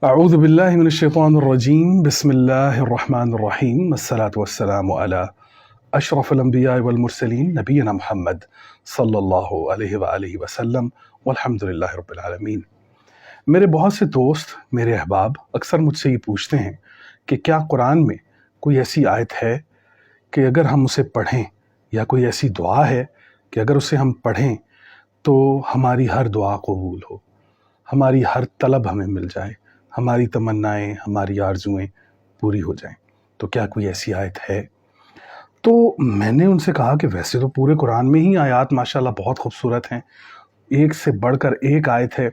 أعوذ بالله من الشيطان الرجيم بسم الله الرحمن الرحيم الصلاة والسلام على أشرف الأنبياء والمرسلين نبينا محمد صلی اللہ علیہ وآلہ وسلم والحمد للہ رب العالمین۔ میرے بہت سے دوست، میرے احباب اکثر مجھ سے یہ پوچھتے ہیں کہ کیا قرآن میں کوئی ایسی آیت ہے کہ اگر ہم اسے پڑھیں، یا کوئی ایسی دعا ہے کہ اگر اسے ہم پڑھیں تو ہماری ہر دعا قبول ہو، ہماری ہر طلب ہمیں مل جائے، ہماری تمنائیں، ہماری آرزویں پوری ہو جائیں؟ تو کیا کوئی ایسی آیت ہے؟ تو میں نے ان سے کہا کہ ویسے تو پورے قرآن میں ہی آیات ماشاءاللہ بہت خوبصورت ہیں، ایک سے بڑھ کر ایک آیت ہے،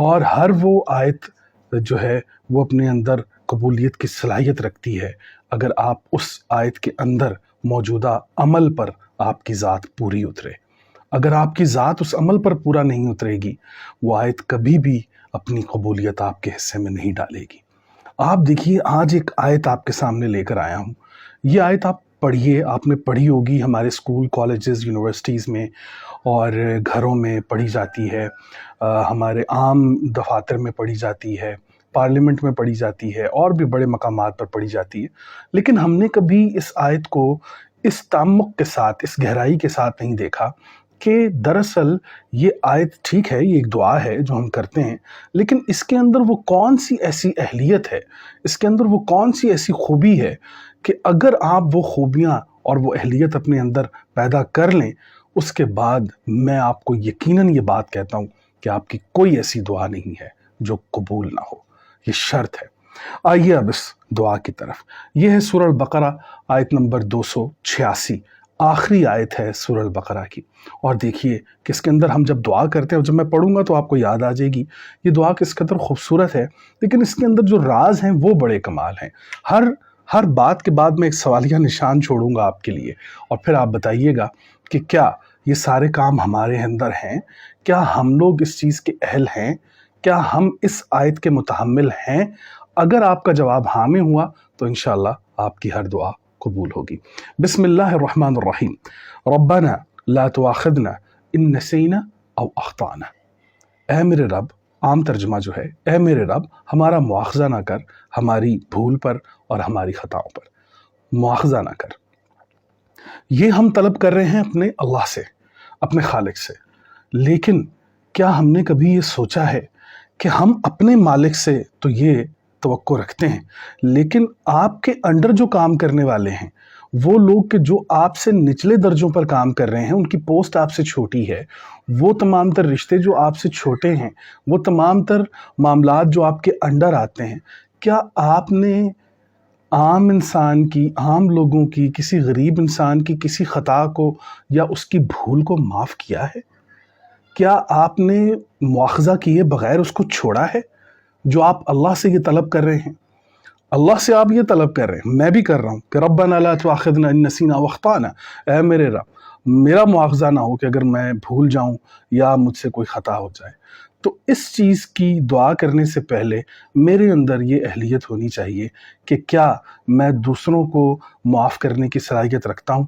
اور ہر وہ آیت جو ہے وہ اپنے اندر قبولیت کی صلاحیت رکھتی ہے اگر آپ اس آیت کے اندر موجودہ عمل پر آپ کی ذات پوری اترے۔ اگر آپ کی ذات اس عمل پر پورا نہیں اترے گی، وہ آیت کبھی بھی اپنی قبولیت آپ کے حصے میں نہیں ڈالے گی۔ آپ دیکھیے، آج ایک آیت آپ کے سامنے لے کر آیا ہوں۔ یہ آیت آپ پڑھیے، آپ نے پڑھی ہوگی، ہمارے اسکول، کالجز، یونیورسٹیز میں اور گھروں میں پڑھی جاتی ہے، ہمارے عام دفاتر میں پڑھی جاتی ہے، پارلیمنٹ میں پڑھی جاتی ہے، اور بھی بڑے مقامات پر پڑھی جاتی ہے، لیکن ہم نے کبھی اس آیت کو اس تعمق کے ساتھ، اس گہرائی کے ساتھ نہیں دیکھا کہ دراصل یہ آیت ٹھیک ہے، یہ ایک دعا ہے جو ہم کرتے ہیں، لیکن اس کے اندر وہ کون سی ایسی اہلیت ہے، اس کے اندر وہ کون سی ایسی خوبی ہے کہ اگر آپ وہ خوبیاں اور وہ اہلیت اپنے اندر پیدا کر لیں، اس کے بعد میں آپ کو یقیناً یہ بات کہتا ہوں کہ آپ کی کوئی ایسی دعا نہیں ہے جو قبول نہ ہو۔ یہ شرط ہے۔ آئیے اب اس دعا کی طرف۔ یہ ہے سورہ البقرہ، آیت نمبر 286، آخری آیت ہے سورہ البقرہ کی۔ اور دیکھیے کہ اس کے اندر ہم جب دعا کرتے ہیں، اور جب میں پڑھوں گا تو آپ کو یاد آ جائے گی یہ دعا کس قدر خوبصورت ہے، لیکن اس کے اندر جو راز ہیں وہ بڑے کمال ہیں۔ ہر بات کے بعد میں ایک سوالیہ نشان چھوڑوں گا آپ کے لیے، اور پھر آپ بتائیے گا کہ کیا یہ سارے کام ہمارے اندر ہیں؟ کیا ہم لوگ اس چیز کے اہل ہیں؟ کیا ہم اس آیت کے متحمل ہیں؟ اگر آپ کا جواب ہاں میں ہوا تو انشاءاللہ آپ کی ہر دعا قبول ہوگی۔ بسم اللہ الرحمن الرحیم۔ ربنا لا تواخذنا ان نسینا او اخطانا۔ اے میرے رب، عام ترجمہ جو ہے، اے میرے رب ہمارا مواخذہ نہ کر ہماری بھول پر اور ہماری خطاؤں پر، مواخذہ نہ کر۔ یہ ہم طلب کر رہے ہیں اپنے اللہ سے، اپنے خالق سے، لیکن کیا ہم نے کبھی یہ سوچا ہے کہ ہم اپنے مالک سے تو یہ توقع رکھتے ہیں، لیکن آپ کے انڈر جو کام کرنے والے ہیں، وہ لوگ کہ جو آپ سے نچلے درجوں پر کام کر رہے ہیں، ان کی پوسٹ آپ سے چھوٹی ہے، وہ تمام تر رشتے جو آپ سے چھوٹے ہیں، وہ تمام تر معاملات جو آپ کے انڈر آتے ہیں، کیا آپ نے عام انسان کی، عام لوگوں کی، کسی غریب انسان کی کسی خطا کو یا اس کی بھول کو معاف کیا ہے؟ کیا آپ نے مواخذہ کیے بغیر اس کو چھوڑا ہے؟ جو آپ اللہ سے یہ طلب کر رہے ہیں، اللہ سے آپ یہ طلب کر رہے ہیں، میں بھی کر رہا ہوں کہ ربنا لا تواخذنا ان نسینا او اخطانا، اے میرے رب میرا مواخذہ نہ ہو کہ اگر میں بھول جاؤں یا مجھ سے کوئی خطا ہو جائے۔ تو اس چیز کی دعا کرنے سے پہلے میرے اندر یہ اہلیت ہونی چاہیے کہ کیا میں دوسروں کو معاف کرنے کی صلاحیت رکھتا ہوں،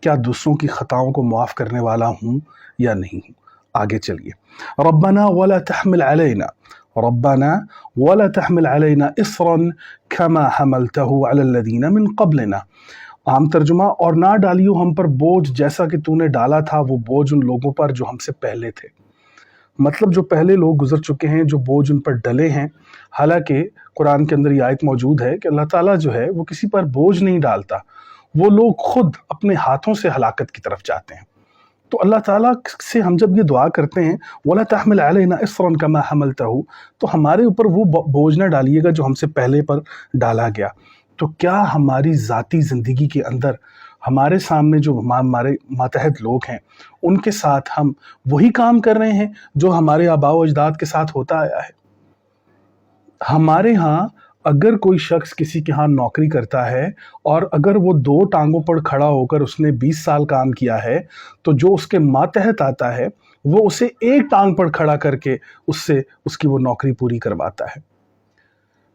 کیا دوسروں کی خطاؤں کو معاف کرنے والا ہوں یا نہیں ہوں۔ آگے چلیے۔ ربنا ولا تحمل علینا، ربنا ولا تحمل علینا اصرا كما حملته على الذين من قبلنا۔ عام ترجمہ، اور نہ ڈالیو ہم پر بوجھ جیسا کہ تو نے ڈالا تھا وہ بوجھ ان لوگوں پر جو ہم سے پہلے تھے۔ مطلب جو پہلے لوگ گزر چکے ہیں، جو بوجھ ان پر ڈلے ہیں۔ حالانکہ قرآن کے اندر یہ آیت موجود ہے کہ اللہ تعالیٰ جو ہے وہ کسی پر بوجھ نہیں ڈالتا، وہ لوگ خود اپنے ہاتھوں سے ہلاکت کی طرف جاتے ہیں۔ تو اللہ تعالیٰ سے ہم جب یہ دعا کرتے ہیں وَلَا تَحْمِلْ عَلَيْنَا إِصْرًا كَمَا حَمَلْتَهُ، تو ہمارے اوپر وہ بوجھ نہ ڈالیے گا جو ہم سے پہلے پر ڈالا گیا۔ تو کیا ہماری ذاتی زندگی کے اندر ہمارے سامنے جو ہمارے ماتحت لوگ ہیں، ان کے ساتھ ہم وہی کام کر رہے ہیں جو ہمارے آباء و اجداد کے ساتھ ہوتا آیا ہے؟ ہمارے ہاں اگر کوئی شخص کسی کے ہاں نوکری کرتا ہے، اور اگر وہ 2 ٹانگوں پر کھڑا ہو کر اس نے 20 سال کام کیا ہے، تو جو اس کے ماتحت آتا ہے وہ اسے 1 ٹانگ پر کھڑا کر کے اس سے اس کی وہ نوکری پوری کرواتا ہے۔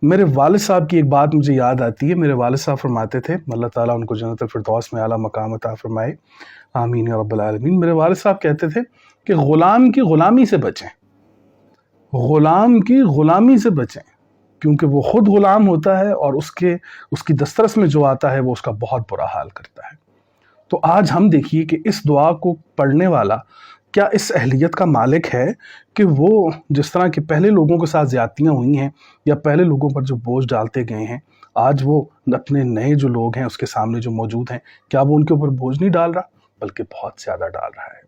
میرے والد صاحب کی ایک بات مجھے یاد آتی ہے۔ میرے والد صاحب فرماتے تھے، اللہ تعالیٰ ان کو جنت الفردوس میں اعلیٰ مقام عطا فرمائے، آمین یا رب العالمین۔ میرے والد صاحب کہتے تھے کہ غلام کی غلامی سے بچیں، غلام کی غلامی سے بچیں۔ کیونکہ وہ خود غلام ہوتا ہے اور اس کی دسترس میں جو آتا ہے وہ اس کا بہت برا حال کرتا ہے۔ تو آج ہم دیکھیے کہ اس دعا کو پڑھنے والا کیا اس اہلیت کا مالک ہے کہ وہ جس طرح کہ پہلے لوگوں کے ساتھ زیادتیاں ہوئی ہیں یا پہلے لوگوں پر جو بوجھ ڈالتے گئے ہیں، آج وہ اپنے نئے جو لوگ ہیں اس کے سامنے جو موجود ہیں، کیا وہ ان کے اوپر بوجھ نہیں ڈال رہا بلکہ بہت زیادہ ڈال رہا ہے۔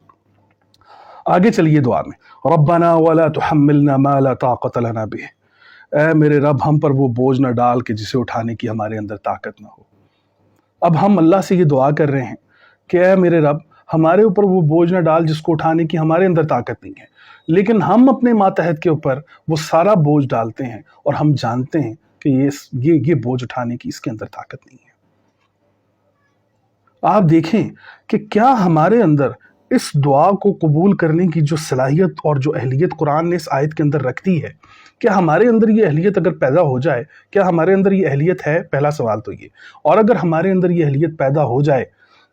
آگے چلیے دعا میں، ربنا ولا تحملنا ما لا طاقت لنا به، اے میرے رب ہم پر وہ بوجھ نہ ڈال کہ جسے اٹھانے کی ہمارے اندر طاقت نہ ہو۔ اب ہم اللہ سے یہ دعا کر رہے ہیں کہ اے میرے رب ہمارے اوپر وہ بوجھ نہ ڈال جس کو اٹھانے کی ہمارے اندر طاقت نہیں ہے، لیکن ہم اپنے ماتحت کے اوپر وہ سارا بوجھ ڈالتے ہیں اور ہم جانتے ہیں کہ یہ بوجھ اٹھانے کی اس کے اندر طاقت نہیں ہے۔ آپ دیکھیں کہ کیا ہمارے اندر اس دعا کو قبول کرنے کی جو صلاحیت اور جو اہلیت قرآن نے اس آیت کے اندر رکھتی ہے، کیا ہمارے اندر یہ اہلیت اگر پیدا ہو جائے، کیا ہمارے اندر یہ اہلیت ہے؟ پہلا سوال تو یہ، اور اگر ہمارے اندر یہ اہلیت پیدا ہو جائے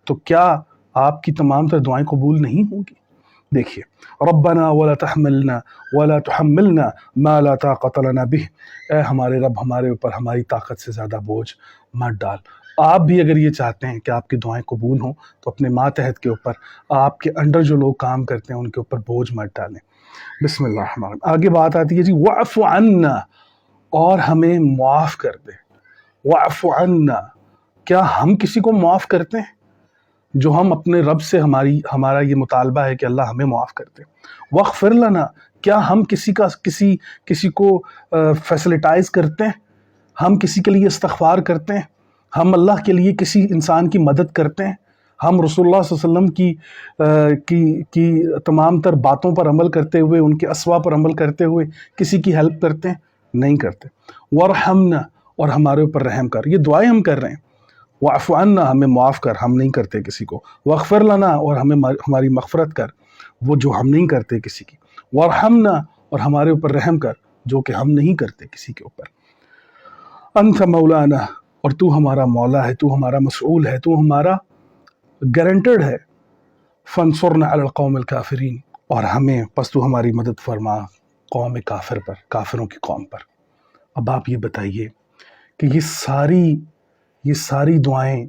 تو کیا آپ کی تمام تر دعائیں قبول نہیں ہوں گی؟ دیکھیے، ربنا ولا تحملنا ما لا طاقت لنا به، اے ہمارے رب ہمارے اوپر ہماری طاقت سے زیادہ بوجھ مت ڈال۔ آپ بھی اگر یہ چاہتے ہیں کہ آپ کی دعائیں قبول ہوں تو اپنے ماتحت کے اوپر، آپ کے انڈر جو لوگ کام کرتے ہیں ان کے اوپر بوجھ مت ڈالیں۔ بسم اللہ الرحمن الرحیم۔ آگے بات آتی ہے جی واعف عنا، اور ہمیں معاف کر دے۔ واعف عنا، کیا ہم کسی کو معاف کرتے ہیں؟ جو ہم اپنے رب سے ہمارا یہ مطالبہ ہے کہ اللہ ہمیں معاف کر دے۔ واغفر لنا، کیا ہم کسی کو فیسلٹائز کرتے ہیں؟ ہم کسی کے لیے استغفار کرتے ہیں؟ ہم اللہ کے لیے کسی انسان کی مدد کرتے ہیں؟ ہم رسول اللہ صلی اللہ علیہ وسلم کی تمام تر باتوں پر عمل کرتے ہوئے، ان کے اسوا پر عمل کرتے ہوئے کسی کی ہیلپ کرتے ہیں؟ نہیں کرتے۔ وارحمنا، اور ہمارے اوپر رحم کر۔ یہ دعائیں ہم کر رہے ہیں، واعف عنا، ہمیں معاف کر، ہم نہیں کرتے کسی کو۔ واغفر لنا، اور ہماری مغفرت کر، وہ جو ہم نہیں کرتے کسی کی۔ وارحمنا، اور ہمارے اوپر رحم کر جو کہ ہم نہیں کرتے کسی کے اوپر۔ انت مولانا، اور تو ہمارا مولا ہے، تو ہمارا مسئول ہے، تو ہمارا گارنٹڈ ہے۔ فانصرنا علی القوم الکافرین، اور ہمیں پس تو ہماری مدد فرما قوم کافر پر، کافروں کی قوم پر۔ اب آپ یہ بتائیے کہ یہ ساری دعائیں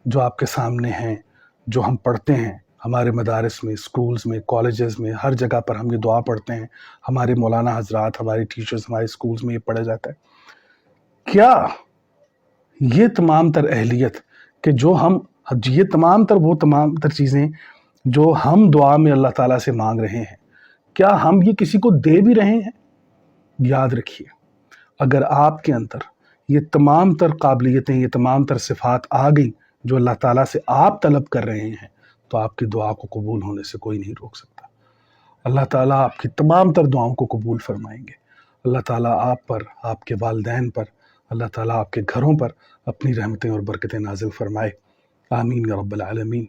جو آپ کے سامنے ہیں، جو ہم پڑھتے ہیں ہمارے مدارس میں، اسکولز میں، کالجز میں، ہر جگہ پر ہم یہ دعا پڑھتے ہیں، ہمارے مولانا حضرات، ہمارے ٹیچرز، ہمارے اسکولز میں یہ پڑھا جاتا ہے، کیا یہ تمام تر اہلیت کہ یہ تمام تر چیزیں جو ہم دعا میں اللہ تعالیٰ سے مانگ رہے ہیں، کیا ہم یہ کسی کو دے بھی رہے ہیں؟ یاد رکھیے، اگر آپ کے اندر یہ تمام تر قابلیتیں، یہ تمام تر صفات آ گئیں جو اللہ تعالیٰ سے آپ طلب کر رہے ہیں، تو آپ کی دعا کو قبول ہونے سے کوئی نہیں روک سکتا۔ اللہ تعالیٰ آپ کی تمام تر دعاؤں کو قبول فرمائیں گے۔ اللہ تعالیٰ آپ پر، آپ کے والدین پر، اللہ تعالیٰ آپ کے گھروں پر اپنی رحمتیں اور برکتیں نازل فرمائے۔ آمین یا رب العالمین۔